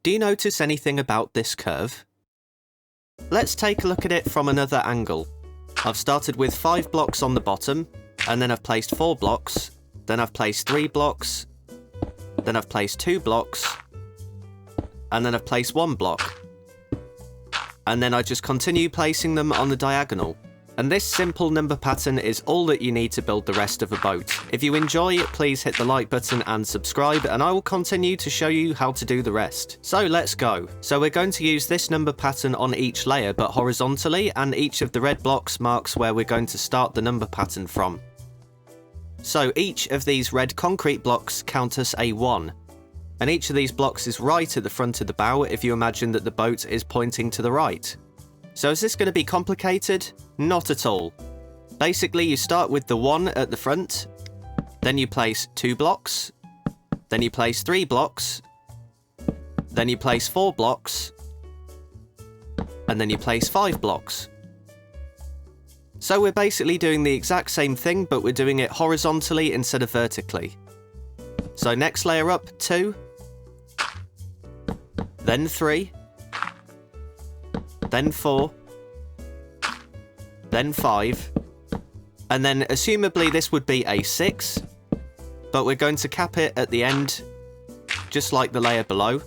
do you notice anything about this curve? Let's take a look at it from another angle. I've started with 5 blocks on the bottom, and then I've placed 4 blocks, then I've placed 3 blocks, then I've placed 2 blocks, and then I've placed 1 block. And then I just continue placing them on the diagonal. And this simple number pattern is all that you need to build the rest of a boat. If you enjoy it, please hit the like button and subscribe, and I will continue to show you how to do the rest. So let's go. So we're going to use this number pattern on each layer, but horizontally, and each of the red blocks marks where we're going to start the number pattern from. So each of these red concrete blocks count as a 1. And each of these blocks is right at the front of the bow if you imagine that the boat is pointing to the right. So is this going to be complicated? Not at all. Basically, you start with the 1 at the front, then you place 2 blocks, then you place 3 blocks, then you place 4 blocks, and then you place 5 blocks. So we're basically doing the exact same thing, but we're doing it horizontally instead of vertically. So next layer up, 2, then 3, then 4, then 5, and then assumably this would be a 6, but we're going to cap it at the end, just like the layer below.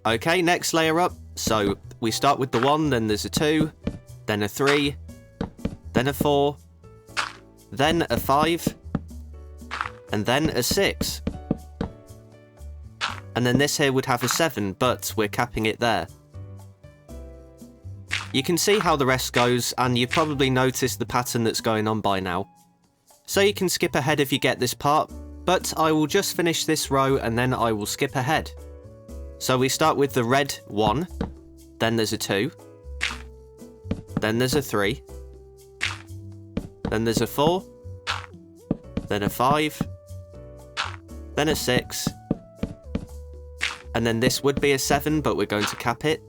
Okay, next layer up, so we start with the 1, then there's a 2, then a 3, then a 4, then a 5, and then a 6. And then this here would have a 7, but we're capping it there. You can see how the rest goes, and you've probably noticed the pattern that's going on by now. So you can skip ahead if you get this part, but I will just finish this row and then I will skip ahead. So we start with the red 1, then there's a 2, then there's a 3, then there's a 4, then a 5, then a 6, and then this would be a 7, but we're going to cap it.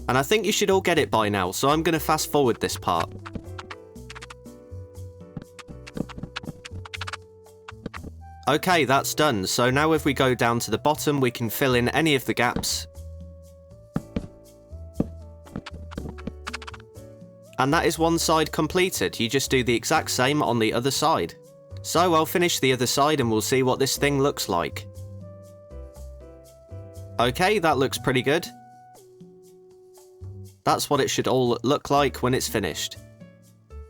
And I think you should all get it by now, so I'm going to fast forward this part. Okay, that's done. So now if we go down to the bottom, we can fill in any of the gaps. And that is one side completed. You just do the exact same on the other side. So I'll finish the other side and we'll see what this thing looks like. Okay, that looks pretty good. That's what it should all look like when it's finished.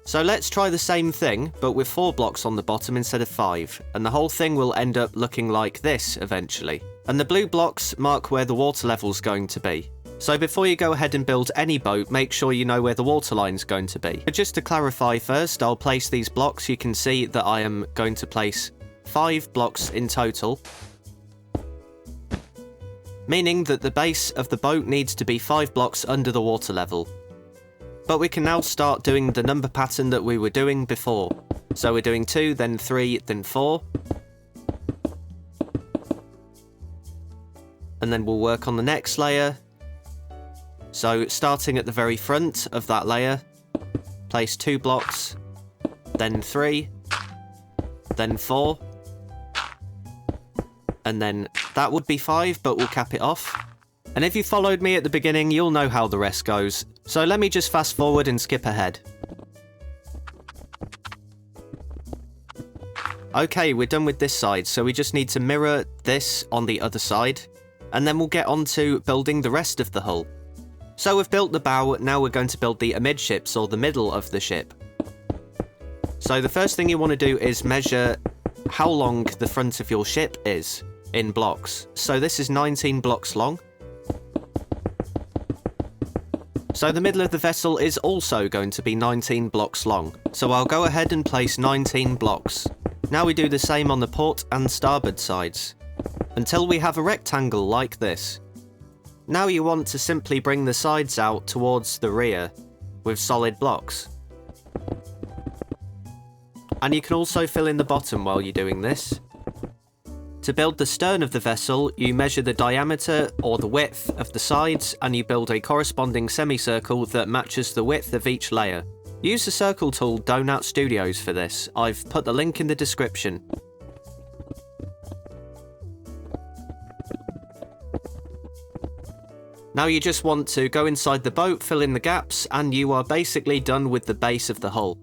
So let's try the same thing, but with 4 blocks on the bottom instead of 5, and the whole thing will end up looking like this eventually. And the blue blocks mark where the water level's going to be. So before you go ahead and build any boat, make sure you know where the water line's going to be. But just to clarify first, I'll place these blocks. You can see that I am going to place 5 blocks in total, meaning that the base of the boat needs to be 5 blocks under the water level. But we can now start doing the number pattern that we were doing before. So we're doing 2, then 3, then 4. And then we'll work on the next layer. So starting at the very front of that layer, place 2 blocks, then 3, then 4, and then that would be 5, but we'll cap it off. And if you followed me at the beginning, you'll know how the rest goes. So let me just fast forward and skip ahead. Okay, we're done with this side, so we just need to mirror this on the other side, and then we'll get on to building the rest of the hull. So we've built the bow, now we're going to build the midships, or the middle of the ship. So the first thing you want to do is measure how long the front of your ship is in blocks. So this is 19 blocks long. So the middle of the vessel is also going to be 19 blocks long. So I'll go ahead and place 19 blocks. Now we do the same on the port and starboard sides, until we have a rectangle like this. Now you want to simply bring the sides out towards the rear with solid blocks. And you can also fill in the bottom while you're doing this. To build the stern of the vessel, you measure the diameter or the width of the sides, and you build a corresponding semicircle that matches the width of each layer. Use the circle tool Donut Studios for this. I've put the link in the description. Now you just want to go inside the boat, fill in the gaps, and you are basically done with the base of the hull.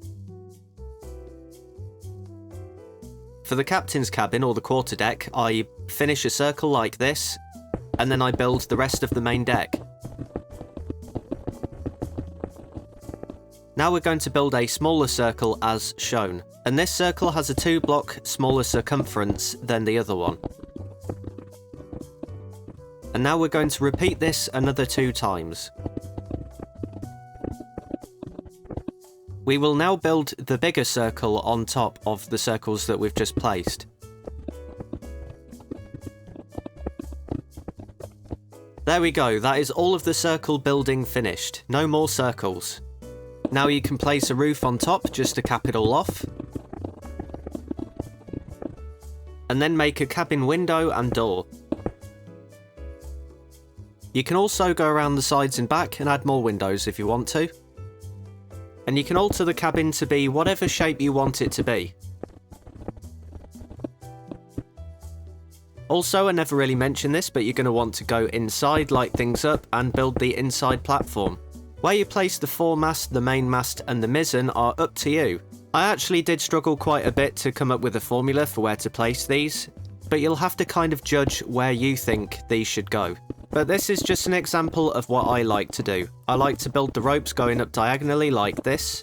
For the captain's cabin or the quarterdeck, I finish a circle like this, and then I build the rest of the main deck. Now we're going to build a smaller circle as shown, and this circle has a 2-block smaller circumference than the other one. And now we're going to repeat this another 2 times. We will now build the bigger circle on top of the circles that we've just placed. There we go, that is all of the circle building finished. No more circles. Now you can place a roof on top just to cap it all off. And then make a cabin window and door. You can also go around the sides and back and add more windows if you want to. And you can alter the cabin to be whatever shape you want it to be. Also, I never really mentioned this, but you're going to want to go inside, light things up, and build the inside platform. Where you place the foremast, the mainmast, and the mizzen are up to you. I actually did struggle quite a bit to come up with a formula for where to place these, but you'll have to kind of judge where you think these should go. But this is just an example of what I like to do. I like to build the ropes going up diagonally like this.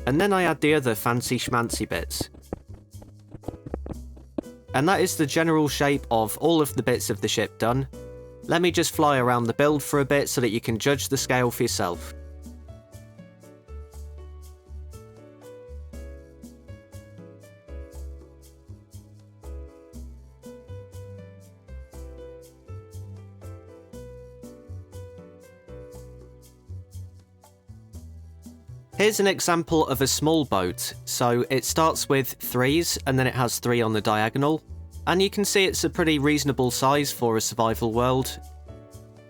And then I add the other fancy schmancy bits. And that is the general shape of all of the bits of the ship done. Let me just fly around the build for a bit so that you can judge the scale for yourself. Here's an example of a small boat. So it starts with 3s and then it has 3 on the diagonal. And you can see it's a pretty reasonable size for a survival world.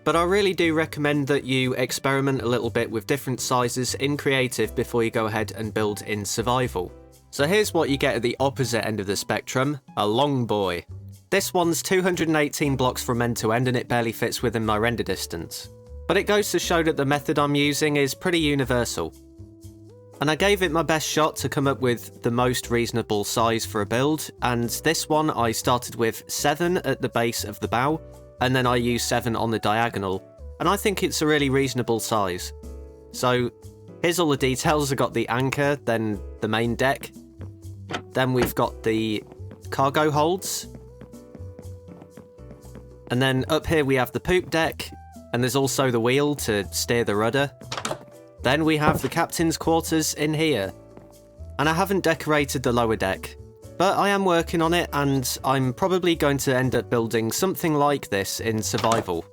But I really do recommend that you experiment a little bit with different sizes in creative before you go ahead and build in survival. So here's what you get at the opposite end of the spectrum, a long boy. This one's 218 blocks from end to end and it barely fits within my render distance. But it goes to show that the method I'm using is pretty universal. And I gave it my best shot to come up with the most reasonable size for a build, and this one I started with 7 at the base of the bow, and then I used 7 on the diagonal, and I think it's a really reasonable size. So here's all the details. I got the anchor, then the main deck, then we've got the cargo holds, and then up here we have the poop deck, and there's also the wheel to steer the rudder. Then we have the captain's quarters in here. And I haven't decorated the lower deck, but I am working on it and I'm probably going to end up building something like this in survival.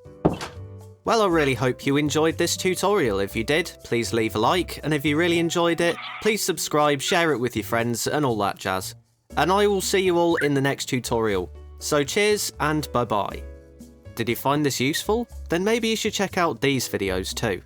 Well, I really hope you enjoyed this tutorial. If you did, please leave a like, and if you really enjoyed it, please subscribe, share it with your friends and all that jazz. And I will see you all in the next tutorial. So cheers and bye bye. Did you find this useful? Then maybe you should check out these videos too.